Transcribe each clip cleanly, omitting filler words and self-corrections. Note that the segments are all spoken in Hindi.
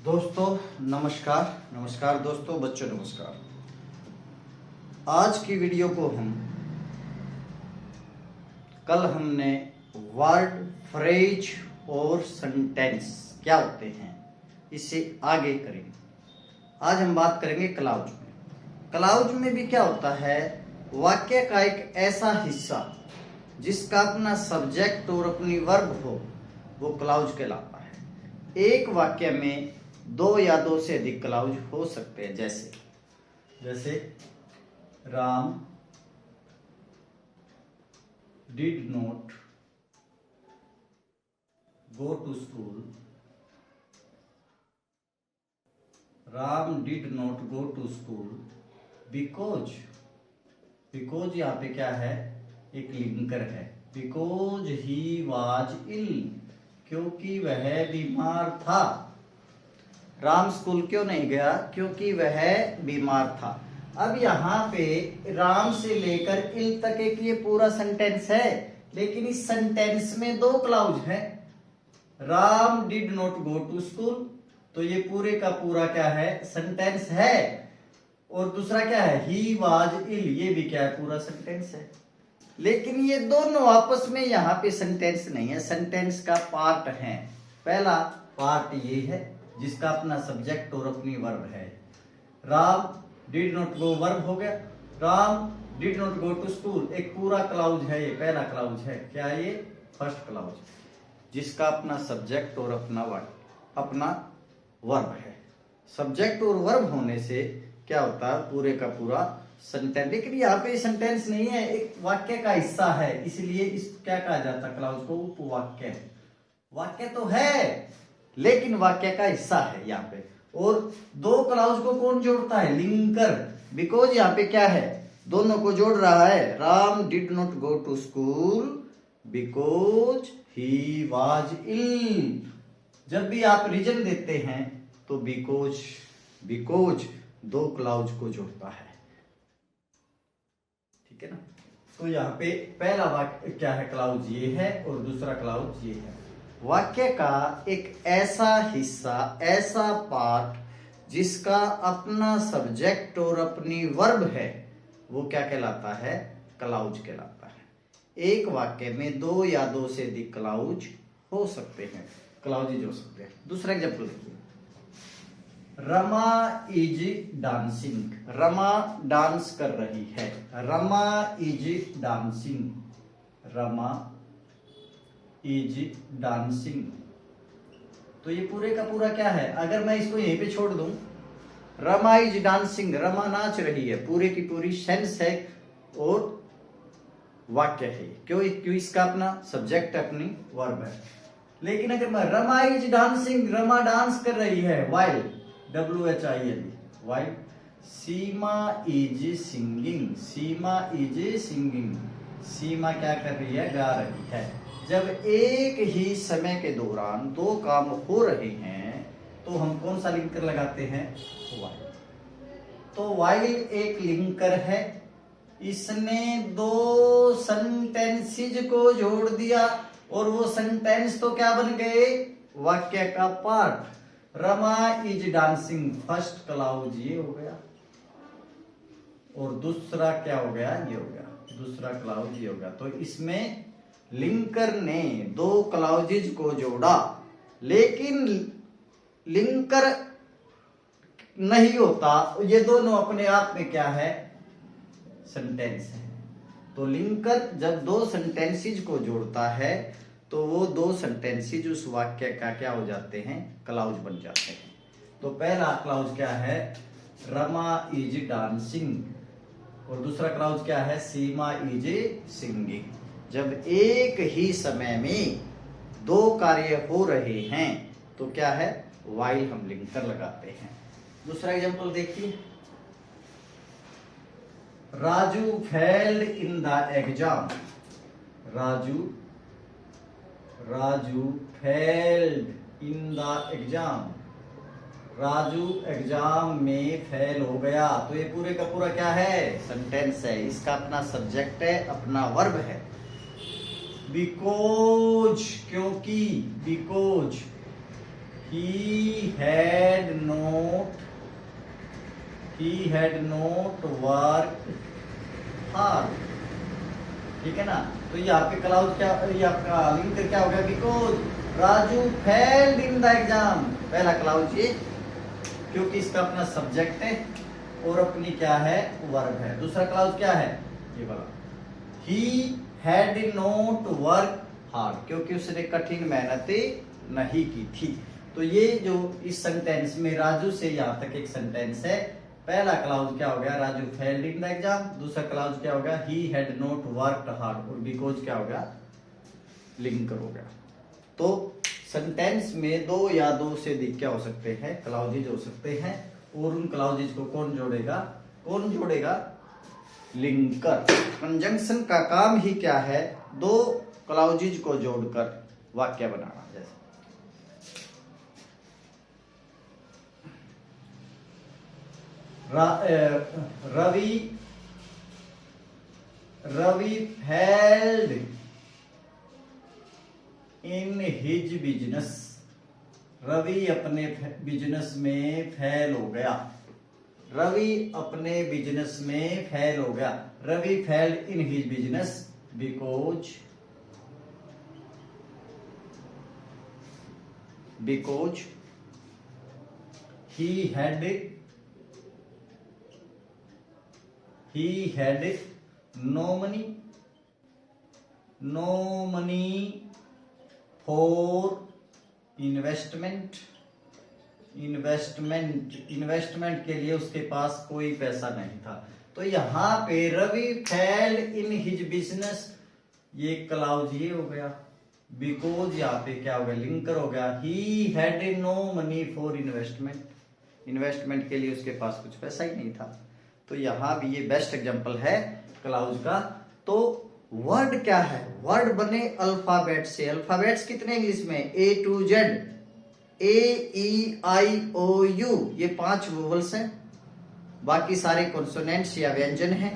दोस्तों नमस्कार। नमस्कार दोस्तों, बच्चों नमस्कार। आज की वीडियो को कल हमने वर्ड, फ्रेज और सेंटेंस क्या होते हैं इससे आगे करेंगे। आज हम बात करेंगे क्लाउज में। क्लाउज में भी क्या होता है, वाक्य का एक ऐसा हिस्सा जिसका अपना सब्जेक्ट और अपनी वर्ब हो, वो क्लाउज कहलाता है। एक वाक्य में दो या दो से अधिक क्लाउज हो सकते हैं। जैसे Ram did not go to school. Ram did not go to school because यहाँ पे क्या है, एक लिंकर है। बिकॉज ही वाज इल, क्योंकि वह बीमार था। राम स्कूल क्यों नहीं गया, क्योंकि वह बीमार था। अब यहाँ पे राम से लेकर इल तक एक ये पूरा सेंटेंस है, लेकिन इस सेंटेंस में दो क्लाउज हैं। Ram did not go to school, तो ये पूरे का पूरा क्या है, सेंटेंस है। और दूसरा क्या है, ही वाज इल, ये भी क्या है, पूरा सेंटेंस है। लेकिन ये दोनों आपस में यहाँ पे सेंटेंस नहीं है, सेंटेंस का पार्ट है। पहला पार्ट ये है जिसका अपना सब्जेक्ट और अपनी वर्ब है। Ram did not go, verb हो गया। Ram did not go to school, एक पूरा क्लाउज है, ये पहला क्लाउज है। क्या ये, फर्स्ट क्लाउज, जिसका अपना सब्जेक्ट और अपना वर्ब है। सब्जेक्ट और वर्ब होने से क्या होता है, पूरे का पूरा सेंटेंस। लेकिन यहाँ पे सेंटेंस नहीं है, एक वाक्य का हिस्सा है, इसलिए इस क्या कहा जाता है, क्लाउज को उपवाक्य। वाक्य तो है लेकिन वाक्य का हिस्सा है यहाँ पे। और दो क्लाउज को कौन जोड़ता है, लिंकर। बिकॉज यहाँ पे क्या है, दोनों को जोड़ रहा है। Ram did not go to school because he was ill. जब भी आप रीजन देते हैं तो बिकॉज दो क्लाउज को जोड़ता है, ठीक है ना। तो यहाँ पे पहला वाक्य क्या है, क्लाउज ये है, और दूसरा क्लाउज ये है। वाक्य का एक ऐसा हिस्सा, ऐसा पार्ट जिसका अपना सब्जेक्ट और अपनी वर्ब है, वो क्या कहलाता है, क्लाउज कहलाता है। एक वाक्य में दो या दो से अधिक क्लाउज हो सकते हैं, क्लाउजेज हो सकते हैं। दूसरा एग्जाम्पल देखिए, Rama is dancing. Rama dance कर रही है। Rama is dancing, Rama is dancing. तो ये पूरे का पूरा क्या है, अगर मैं इसको यहीं पे छोड़ दूं, रमा इज डांसिंग, रमा नाच रही है, पूरे की पूरी सेंस है और वाक्य है। क्यों इसका अपना सब्जेक्ट अपनी वर्ब है। लेकिन अगर मैं Rama is dancing, Rama dance कर रही है, while, WHIL, while. Seema is singing, Seema is singing, Seema क्या कर रही है, गा रही है। जब एक ही समय के दौरान दो काम हो रहे हैं तो हम कौन सा लिंकर लगाते हैं, वाइल। तो वाइल एक लिंकर है, इसने दो सेंटेंसेस को जोड़ दिया और वो सेंटेंस तो क्या बन गए, वाक्य का part. Rama is dancing, first clause ये हो गया, और दूसरा क्या हो गया, ये हो गया, दूसरा क्लाउज ये हो गया। तो इसमें लिंकर ने दो क्लाउजेज को जोड़ा, लेकिन लिंकर नहीं होता, ये दोनों अपने आप में क्या है, सेंटेंस है। तो लिंकर जब दो सेंटेंसेज को जोड़ता है तो वो दो सेंटेंसेज उस वाक्य का क्या हो जाते हैं, क्लाउज बन जाते हैं। तो पहला क्लाउज क्या है, रमा इज डांसिंग, और दूसरा क्लाउज क्या है, सीमा इज सिंगिंग। जब एक ही समय में दो कार्य हो रहे हैं तो क्या है, वाइल हम लिंकर लगाते हैं। दूसरा एग्जांपल देखिए, Raju failed in the exam. Raju failed in the exam, Raju exam में फेल हो गया। तो ये पूरे का पूरा क्या है, सेंटेंस है, इसका अपना सब्जेक्ट है, अपना वर्ब है। बिकॉज, क्योंकि, because he had not worked hard, ठीक है ना। तो ये आपके क्लाउज क्या, ये आपका लिंक क्या हो गया, because Raju failed in the exam. पहला क्लाउज ये, क्योंकि इसका अपना सब्जेक्ट है और अपनी क्या है, वर्ब है। दूसरा क्लाउज क्या है, ये वाला, he had not work hard, क्योंकि उसने कठिन मेहनत नहीं की थी। तो ये जो इस सेंटेंस में राजू से यहाँ तक एक सेंटेंस है। पहला क्लाउज क्या हो गया, Raju failed in the exam. दूसरा क्लाउज क्या हो गया, he had not worked hard, और बिकॉज क्या हो गया, लिंकर हो गया। तो सेंटेंस में दो या दो से अधिक क्या हो सकते हैं, क्लाउजेज हो सकते हैं, और उन क्लाउजेज को कौन जोड़ेगा, लिंकर। कंजंक्शन का काम ही क्या है, दो क्लाउजेज को जोड़कर वाक्य बनाना। जैसे Ravi failed in his business, Ravi अपने बिजनेस में फेल हो गया। रवि अपने बिजनेस में फेल हो गया। Ravi failed in his business because he had no money for investment के लिए उसके पास कोई पैसा नहीं था। तो यहाँ पे Ravi fail in his business, ये क्लाउज ये हो गया, बिकॉज यहाँ पे क्या हो गया, लिंकर हो गया। He had no money for investment के लिए उसके पास कुछ पैसा ही नहीं था। तो यहाँ भी ये बेस्ट एग्जांपल है क्लाउज का। तो वर्ड क्या है, वर्ड बने अल्फाबेट से। अल्फाबेट्स कितने इंग्लिश में, A to Z, A-E-I-O-U, ये 5 वोवल्स हैं, बाकी सारे कॉन्सोनेंट्स या व्यंजन हैं।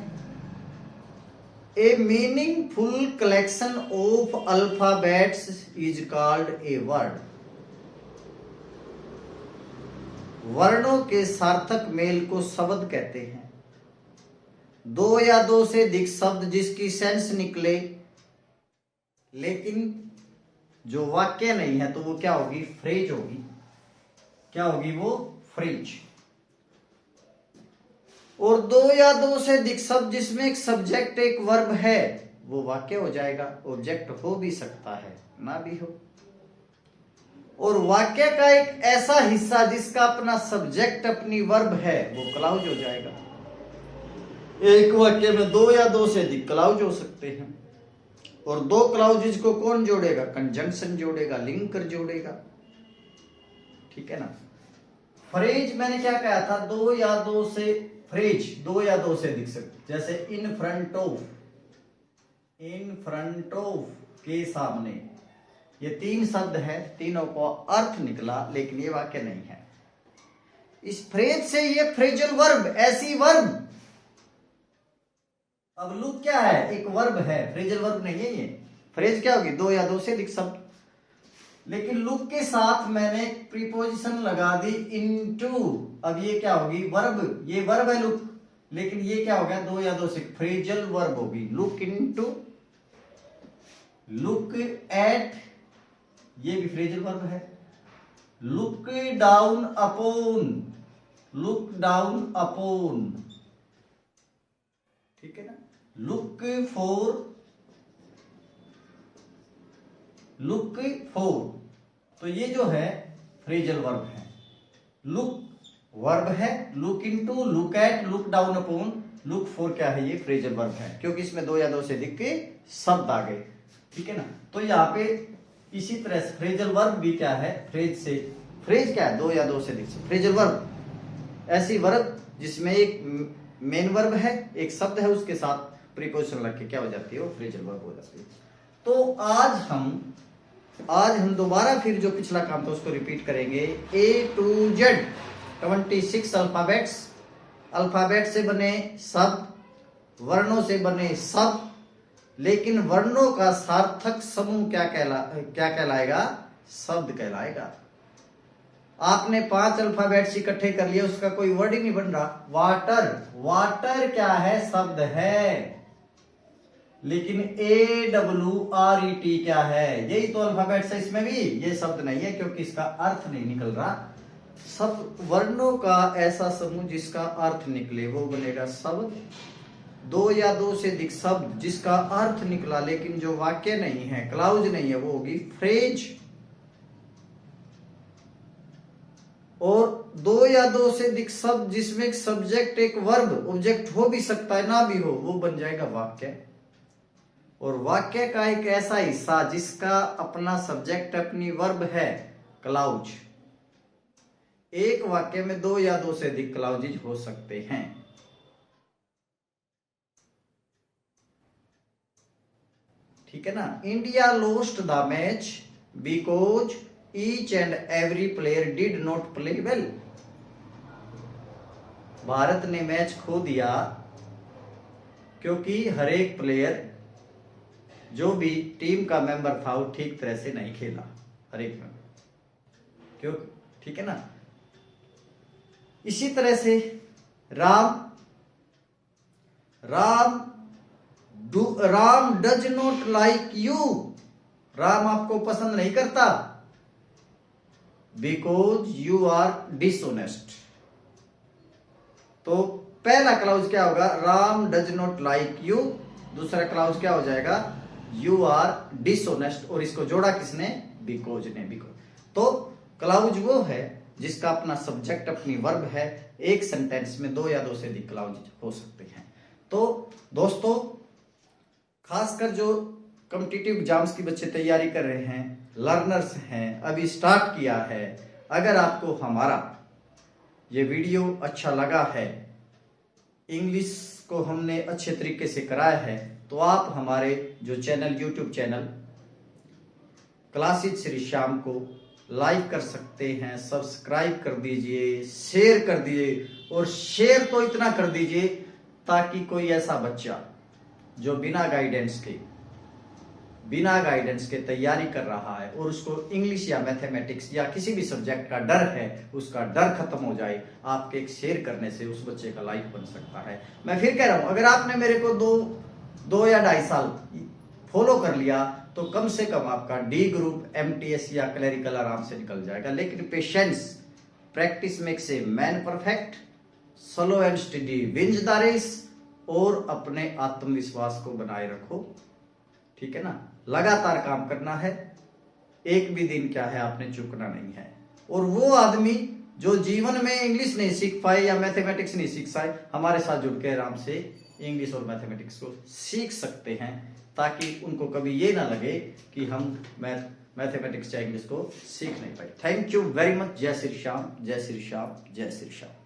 A meaningful collection of alphabets is called a word. वर्णों के सार्थक मेल को शब्द कहते हैं। दो या दो से अधिक शब्द जिसकी सेंस निकले लेकिन जो वाक्य नहीं है, तो वो क्या होगी, फ्रेज होगी। क्या होगी वो, फ्रेज। और दो या दो से अधिक शब्द जिसमें एक सब्जेक्ट एक वर्ब है, वो वाक्य हो जाएगा। ऑब्जेक्ट हो भी सकता है, ना भी हो। और वाक्य का एक ऐसा हिस्सा जिसका अपना सब्जेक्ट अपनी वर्ब है, वो क्लाउज हो जाएगा। एक वाक्य में दो या दो से अधिक क्लाउज हो सकते हैं, और दो क्लाउजेज को कौन जोड़ेगा, कंजंक्शन जोड़ेगा, लिंकर जोड़ेगा, ठीक है ना। फ्रेज मैंने क्या कहा था, दो या दो से, फ्रेज दो या दो से अधिक सकते, जैसे इन फ्रंट ऑफ के सामने, ये 3 शब्द है, तीनों को अर्थ निकला, लेकिन ये वाक्य नहीं है। इस फ्रेज से ये फ्रेजल वर्ब, ऐसी वर्ब। अब लुक क्या है, एक वर्ब है, फ्रेजल वर्ब नहीं है ये। फ्रेज क्या होगी, दो या दो से अधिक शब्द, लेकिन लुक के साथ मैंने प्रीपोजिशन लगा दी इनटू। अब ये क्या होगी, वर्ब, ये वर्ब है लुक, लेकिन ये क्या हो गया, दो या दो से, फ्रेजल वर्ब होगी। लुक इनटू, लुक एट, ये भी फ्रेजल वर्ब है। लुक डाउन अपॉन, ठीक है ना। लुक फॉर, तो ये जो है फ्रेजल वर्ब है। लुक वर्ब है, look into, look at, look down upon, look for क्या है, ये फ्रेजल वर्ब है, क्योंकि इसमें दो या दो से अधिक के शब्द आ गए, ठीक है ना। तो यहाँ पे इसी तरह से फ्रेजल वर्ब भी क्या है, फ्रेज क्या है, दो या दो से अधिक से। फ्रेजल वर्ब ऐसी वर्ब जिसमें एक मेन वर्ब है, एक शब्द है, उसके साथ प्रीपोजिशन लग के क्या हो जाती है, वो फ्रेजल वर्ब हो जाती है। तो आज हम दोबारा फिर जो पिछला काम था उसको रिपीट करेंगे। A to Z 26 अल्फाबेट से बने शब्द, वर्णों से बने शब्द, लेकिन वर्णों का सार्थक समूह क्या कहलाएगा, शब्द कहलाएगा। आपने 5 अल्फाबेट्स इकट्ठे कर लिए, उसका कोई वर्ड ही नहीं बन रहा। वाटर, वाटर क्या है? शब्द है, लेकिन AWRET क्या है? यही तो अल्फाबेट्स है, इसमें भी ये शब्द नहीं है क्योंकि इसका अर्थ नहीं निकल रहा। सब वर्णों का ऐसा समूह जिसका अर्थ निकले वो बनेगा शब्द। 2 या 2 से अधिक शब्द जिसका अर्थ निकला लेकिन जो वाक्य नहीं है, क्लाउज नहीं है, वो होगी फ्रेज। और 2 या 2 से अधिक शब्द जिसमें एक सब्जेक्ट एक वर्ब, ऑब्जेक्ट हो भी सकता है ना भी हो, वो बन जाएगा वाक्य। और वाक्य का एक ऐसा हिस्सा जिसका अपना सब्जेक्ट अपनी वर्ब है, क्लाउज। एक वाक्य में 2 या 2 से अधिक क्लाउजेज हो सकते हैं। ठीक है ना। India lost the match because each and every player did not play well. Bharat ने मैच खो दिया क्योंकि हर एक प्लेयर, जो भी टीम का मेंबर था, वो ठीक तरह से नहीं खेला। हर एक में क्यों? ठीक है ना। इसी तरह से Ram does not like you. Ram आपको पसंद नहीं करता बिकॉज यू आर डिसऑनेस्ट। तो पहला क्लाउज क्या होगा? Ram does not like you. दूसरा क्लाउज क्या हो जाएगा? You are dishonest. और इसको जोड़ा किसने? बिकॉज ने। बिकॉज। तो क्लाउज वो है जिसका अपना सब्जेक्ट अपनी वर्ब है। एक सेंटेंस में 2 या 2 से अधिक क्लाउज हो सकते हैं। तो दोस्तों, खासकर जो कॉम्पिटिटिव एग्जाम्स की बच्चे तैयारी कर रहे हैं, लर्नर्स हैं, अभी स्टार्ट किया है, अगर आपको हमारा ये वीडियो अच्छा लगा है, इंग्लिश को हमने अच्छे तरीके से कराया है, तो आप हमारे जो channel, YouTube channel classes Shri Shyam को लाइक कर सकते हैं, सब्सक्राइब कर दीजिए, शेयर कर दीजिए। और शेयर तो इतना कर दीजिए ताकि कोई ऐसा बच्चा जो बिना गाइडेंस के तैयारी कर रहा है और उसको इंग्लिश या मैथमेटिक्स या किसी भी सब्जेक्ट का डर है, उसका डर खत्म हो जाए। आपके एक शेयर करने से उस बच्चे का लाइफ बन सकता है। मैं फिर कह रहा हूं, अगर आपने मेरे को 2 या 2.5 साल फॉलो कर लिया तो कम से कम आपका डी ग्रुप, MTS या क्लरिकल आराम से निकल जाएगा। लेकिन patience, practice makes a man perfect, slow and study wins the race. और अपने आत्मविश्वास को बनाए रखो। ठीक है ना। लगातार काम करना है, एक भी दिन क्या है आपने चूकना नहीं है। और वो आदमी जो जीवन में इंग्लिश नहीं सीख पाए या मैथमेटिक्स नहीं सीख पाए, हमारे साथ जुड़ के आराम से इंग्लिश और मैथमेटिक्स को सीख सकते हैं, ताकि उनको कभी ये ना लगे कि हम मैथमेटिक्स या इंग्लिश को सीख नहीं पाए। Thank you very much. जय श्री श्याम, जय श्री श्याम, जय श्री श्याम।